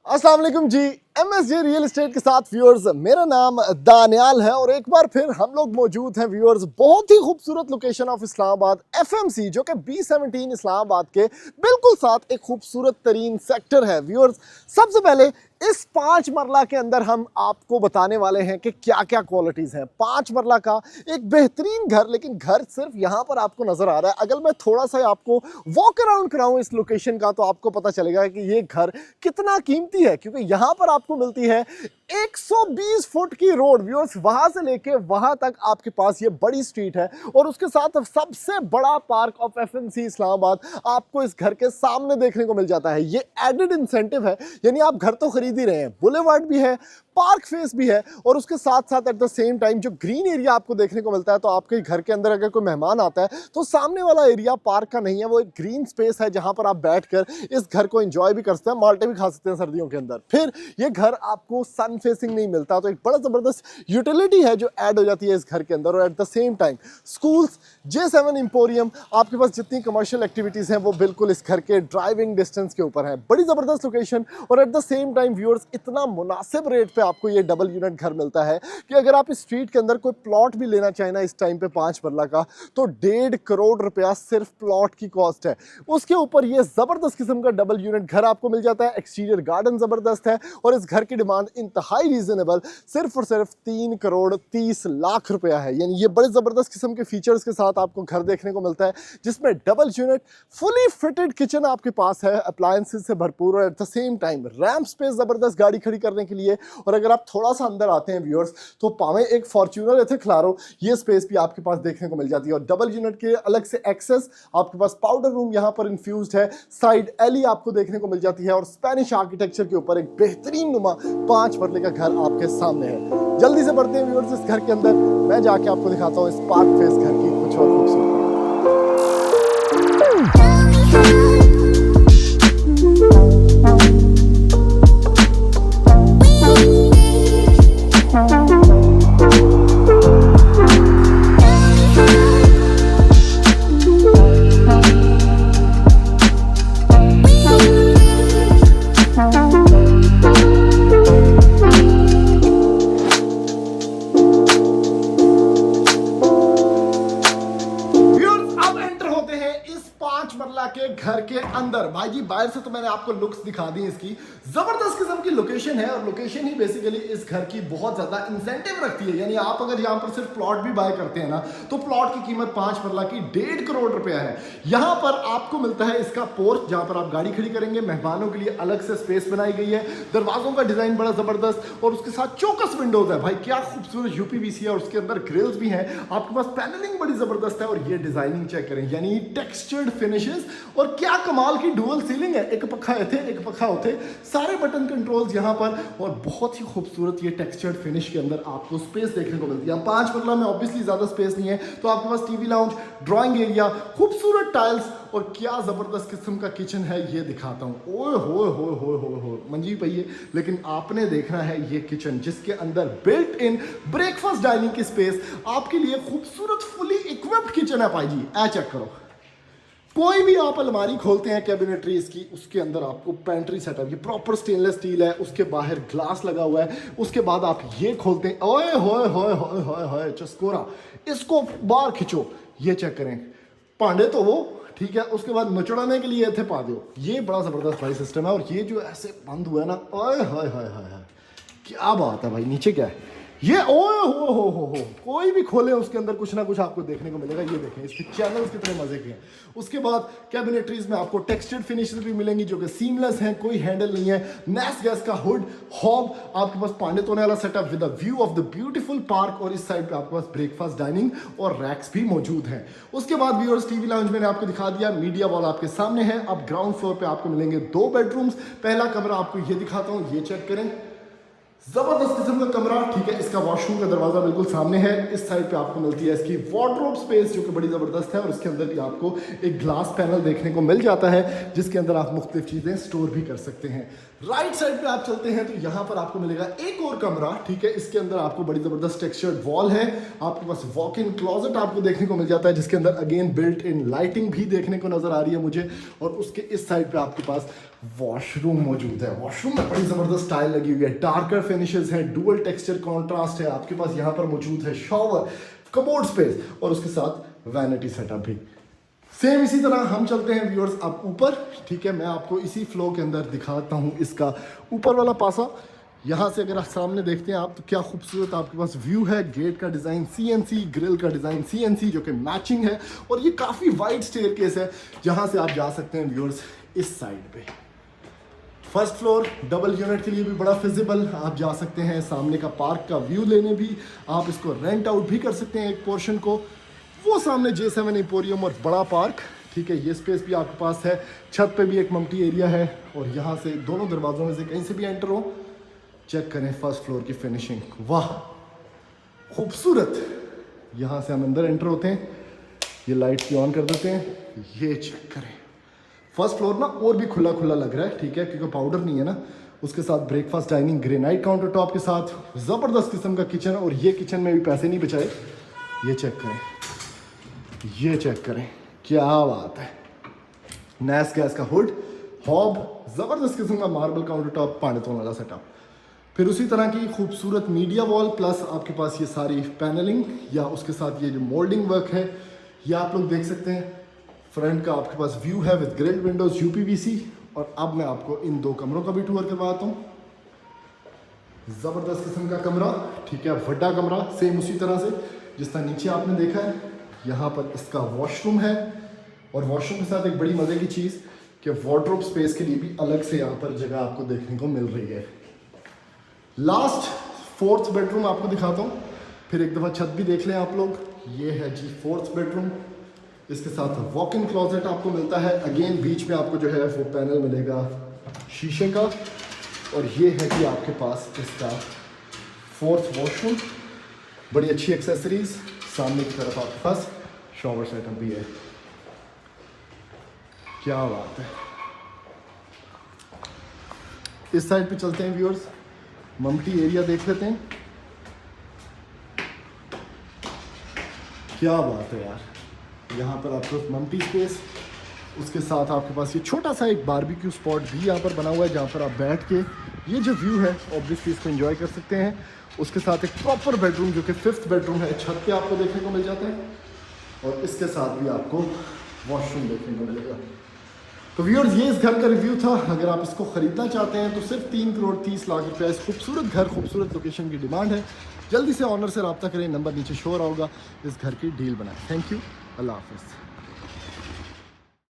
अस्सलाम वालेकुम जी। MSJ real estate के साथ व्यूअर्स, मेरा नाम दानियाल है और एक बार फिर हम लोग मौजूद हैं व्यूअर्स बहुत ही खूबसूरत लोकेशन ऑफ इस्लामाबाद FMC, जो कि B17 इस्लामाबाद के बिल्कुल साथ एक खूबसूरत तरीन सेक्टर है व्यूअर्स। सबसे पहले इस 5 मरला के अंदर हम आपको बताने वाले हैं कि क्या क्या क्वालिटीज़ हैं। 5 मरला का एक बेहतरीन घर, लेकिन घर सिर्फ यहाँ पर आपको नज़र आ रहा है। अगर मैं थोड़ा सा आपको वॉक अराउंड कराऊँ इस लोकेशन का, तो आपको पता चलेगा कि ये घर कितना कीमती है, क्योंकि यहाँ पर आपको मिलती है 120 फुट की रोड व्यूअर्स। वहां से लेके वहां तक आपके पास ये बड़ी स्ट्रीट है और उसके साथ सबसे बड़ा पार्क ऑफ FMC इस्लामाबाद आपको इस घर के सामने देखने को मिल जाता है। ये एडेड इंसेंटिव है, यानी आप घर तो खरीद ही रहे हैं, बुलेवार्ड भी है, पार्क फेस भी है और उसके साथ साथ एट द सेम टाइम जो ग्रीन एरिया आपको देखने को मिलता है। तो आपके घर के अंदर अगर कोई मेहमान आता है तो सामने वाला एरिया पार्क का नहीं है, वो एक ग्रीन स्पेस है जहां पर आप बैठकर इस घर को एंजॉय भी कर सकते हैं, माल्टे भी खा सकते हैं सर्दियों के अंदर। फिर ये घर आपको सन फेसिंग नहीं मिलता, तो एक बड़ा जबरदस्त यूटिलिटी है जो ऐड हो जाती है इस घर के अंदर। और at the same time schools, J7 emporium, आपके पास जितनी कमर्शियल एक्टिविटीज हैं वो बिल्कुल इस घर के ड्राइविंग डिस्टेंस के ऊपर है। बड़ी जबरदस्त लोकेशन और at the same time viewers इतना मुनासिब रेट पे आपको ये डबल यूनिट घर मिलता है कि अगर आप इस स्ट्रीट के अंदर कोई प्लॉट भी लेना चाहें ना इस टाइम पे 5 मरला का, तो 1.5 करोड़ रुपया सिर्फ प्लॉट की कॉस्ट है। उसके ऊपर ये जबरदस्त किस्म का डबल यूनिट घर आपको मिल जाता है। एक्सटीरियर गार्डन जबरदस्त है और इस घर की डिमांड इंतहाई रीजनेबल सिर्फ और सिर्फ 3 करोड़ 30 लाख रुपया है। यानी ये बड़े जबरदस्त किस्म के फीचर्स के साथ आपको घर देखने को मिलता है, जिसमें double unit fully fitted kitchen आपके पास है, अप्लायंसेस से भरपूर और at the same time ramp space जबरदस्त गाड़ी खड़ी करने के लिए। और अगर आप थोड़ा सा अंदर आते हैं व्यूअर्स, तो पावे एक फॉर्च्यूनर इथे खिलारो, ये स्पेस भी आपके पास देखने को मिल जाती है। और डबल यूनिट के अलग से एक्सेस, आपके पास पाउडर रूम यहाँ पर इन्फ्यूज्ड है, साइड एली आपको देखने को मिल जाती है और स्पेनिश आर्किटेक्चर के ऊपर एक बेहतरीन नुमा 5 मरले का घर आपके सामने है। जल्दी से बढ़ते हैं व्यूअर्स इस घर के अंदर, मैं जाके आपको दिखाता हूँ इस पार्क फेस घर की कुछ और खूबसूरती। के घर के अंदर भाई जी, बाहर से तो मैंने आपको लुक्स दिखा दी इसकी। जबरदस्त किस्म की लोकेशन है और लोकेशन ही बेसिकली इस घर की बहुत ज्यादा इंसेंटिव रखती है। यानी आप अगर यहाँ पर सिर्फ प्लॉट भी बाय करते हैं ना, तो प्लॉट की कीमत 5 मरला की 1.5 करोड़ रुपया है। यहाँ पर आपको मिलता है इसका पोर्च, जहां पर आप गाड़ी खड़ी करेंगे। मेहमानों के लिए अलग से स्पेस बनाई गई है, दरवाजों का डिजाइन बड़ा जबरदस्त और उसके साथ चौकस विंडोज है। भाई क्या खूबसूरत UPVC है और उसके अंदर ग्रिल्स भी हैं। आपके पास पैनलिंग बड़ी जबरदस्त है और ये डिजाइनिंग चेक करें, यानी टेक्सचर्ड फिनिशेस और क्या कमाल की डुअल सीलिंग है। एक पखा थे एक पखा होते, सारे बटन कंट्रोल्स यहाँ पर और बहुत ही खूबसूरत ये टेक्सचर्ड फिनिश के अंदर आपको स्पेस देखने को मिलती है। 5 मरला में ऑब्वियसली ज्यादा स्पेस नहीं है, तो आपके पास टीवी लाउंज, ड्राइंग एरिया, खूबसूरत टाइल्स और क्या जबरदस्त किस्म का किचन है ये दिखाता हूँ। ओए होए होए होए होए होए मंजी पई, लेकिन आपने देखना है ये किचन जिसके अंदर बिल्ट इन ब्रेकफास्ट डाइनिंग की स्पेस आपके लिए खूबसूरत फुली इक्विप्ड किचन है। भाई जी ऐ चेक करो, कोई भी आप अलमारी खोलते हैं कैबिनेटरीज की, उसके अंदर आपको पेंट्री सेटअप, ये प्रॉपर स्टेनलेस स्टील है, उसके बाहर ग्लास लगा हुआ है। उसके बाद आप ये खोलते हैं, ओए होए होए होए होए होए चस्कोरा, इसको बाहर खींचो, ये चेक करें, पांडे तो वो ठीक है, उसके बाद नचड़ाने के लिए थे पा दो। ये बड़ा जबरदस्त भाई सिस्टम है और ये जो ऐसे बंद हुआ है ना, ओए होए होए होए, क्या बात है भाई। नीचे क्या है ये, ओए हो, कोई भी खोले उसके अंदर कुछ ना कुछ आपको देखने को मिलेगा। ये देखें इसके चैनल्स कितने मजे के हैं। उसके बाद कैबिनेटरीज में आपको टेक्सचर्ड फिनिशेस भी मिलेंगी जो कि सीमलेस हैं, कोई हैंडल नहीं है। नेस गैस का हुड, हॉब, आपके पास पांडे तोने वाला setup with a view of the beautiful park और इस साइड पे आपके पास ब्रेकफास्ट डाइनिंग और रैक्स भी मौजूद हैं। उसके बाद व्यूअर्स टीवी लाउंज मैंने आपको दिखा दिया, मीडिया वॉल आपके सामने है। अब ग्राउंड फ्लोर पे आपको मिलेंगे 2 बेडरूम्स। पहला कमरा आपको ये दिखाता हूँ, ये चेक करें, जबरदस्त किस्म का कमरा, ठीक है। इसका वॉशरूम का दरवाजा बिल्कुल सामने है। इस साइड पे आपको मिलती है इसकी वार्डरोब स्पेस जो कि बड़ी जबरदस्त है और इसके अंदर भी आपको एक ग्लास पैनल देखने को मिल जाता है जिसके अंदर आप मुख्तलिफ चीजें स्टोर भी कर सकते हैं। राइट साइड पे आप चलते हैं तो यहाँ पर आपको मिलेगा एक और कमरा, ठीक है। इसके अंदर आपको बड़ी जबरदस्त टेक्सचर्ड वॉल है, आपके पास वॉक इन क्लोजेट आपको देखने को मिल जाता है, जिसके अंदर अगेन बिल्ट इन लाइटिंग भी देखने को नजर आ रही है मुझे। और उसके इस साइड पे आपके पास वॉशरूम मौजूद है। वॉशरूम में बड़ी जबरदस्त स्टाइल लगी हुई है, डार्कर फिनिशेस हैं, डुअल टेक्सचर कॉन्ट्रास्ट है। आपके पास यहाँ पर मौजूद है शॉवर, कमोड स्पेस और उसके साथ वैनिटी सेटअप भी। सेम इसी तरह हम चलते हैं व्यूअर्स अब ऊपर, ठीक है। मैं आपको इसी फ्लो के अंदर दिखाता हूँ इसका ऊपर वाला पासा। यहाँ से अगर आप सामने देखते हैं आप तो क्या खूबसूरत आपके पास व्यू है। गेट का डिज़ाइन CNC, ग्रिल का डिज़ाइन CNC जो कि मैचिंग है। और ये काफ़ी वाइड स्टेयरकेस है जहाँ से आप जा सकते हैं व्यूअर्स इस साइड पे। फर्स्ट फ्लोर डबल यूनिट के लिए भी बड़ा फिजिबल, आप जा सकते हैं सामने का पार्क का व्यू लेने भी। आप इसको रेंट आउट भी कर सकते हैं एक पोर्शन को। वो सामने J7 एम्पोरियम और बड़ा पार्क, ठीक है। ये स्पेस भी आपके पास है। छत पे भी एक मम्टी एरिया है और यहाँ से दोनों दरवाजों में से कहीं से भी एंटर हो, चेक करें फर्स्ट फ्लोर की फिनिशिंग, वाह खूबसूरत। यहाँ से हम अंदर एंटर होते हैं, ये लाइट की ऑन कर देते हैं, ये चेक करें। फर्स्ट फ्लोर ना और भी खुला खुला लग रहा है, ठीक है, क्योंकि पाउडर नहीं है ना। उसके साथ breakfast dining granite counter top के साथ ज़बरदस्त किस्म का किचन। और ये किचन में भी पैसे नहीं बचाए, ये चेक करें, ये चेक करें, क्या बात है। नैस गैस का हुड, हॉब, ज़बरदस्त किस्म का मार्बल काउंटर टॉप, पानीतोन वाला सेटअप। फिर उसी तरह की खूबसूरत मीडिया वॉल प्लस आपके पास ये सारी पैनलिंग या उसके साथ ये जो मोल्डिंग वर्क है, ये आप लोग देख सकते हैं। फ्रंट का आपके पास व्यू है विद ग्रिल्ड विंडोज UPVC। और अब मैं आपको इन दो कमरों का भी टूर करवाता हूँ। ज़बरदस्त किस्म का कमरा, ठीक है, बड़ा कमरा, सेम उसी तरह से जिस तरह नीचे आपने देखा है। यहाँ पर इसका वॉशरूम है और वॉशरूम के साथ एक बड़ी मज़े की चीज़ कि वार्डरोब स्पेस के लिए भी अलग से यहाँ पर जगह आपको देखने को मिल रही है। लास्ट फोर्थ बेडरूम आपको दिखाता हूँ, फिर एक दफ़ा छत भी देख लें आप लोग। ये है जी फोर्थ बेडरूम, इसके साथ वॉक इन क्लोजेट आपको मिलता है। अगेन बीच में आपको जो है वो पैनल मिलेगा शीशे का। और ये है कि आपके पास इसका फोर्थ वॉशरूम, बड़ी अच्छी एक्सेसरीज। सामने की तरफ आपके पास शॉवर सेटअप भी है, क्या बात है। इस साइड पे चलते हैं व्यूअर्स, मम्टी एरिया देख लेते हैं, क्या बात है यार। यहाँ पर आपको मम्टी स्पेस, उसके साथ आपके पास ये छोटा सा एक बारबेक्यू स्पॉट भी यहाँ पर बना हुआ है, जहाँ पर आप बैठ के ये जो व्यू है ऑब्वियसली इसको एंजॉय कर सकते हैं। उसके साथ एक प्रॉपर बेडरूम जो कि 5th बेडरूम है, छत पे आपको देखने को मिल जाता है। और इसके साथ भी आपको वॉशरूम देखने को मिलेगा। तो व्यूअर्स ये इस घर का रिव्यू था। अगर आप इसको ख़रीदना चाहते हैं तो सिर्फ 3 करोड़ 30 लाख रुपया इस खूबसूरत घर, खूबसूरत लोकेशन की डिमांड है। जल्दी से ऑनर से रब्ता करें, नंबर नीचे शो हो रहा होगा, इस घर की डील बनाएं। थैंक यू, अल्लाह हाफ़िज़।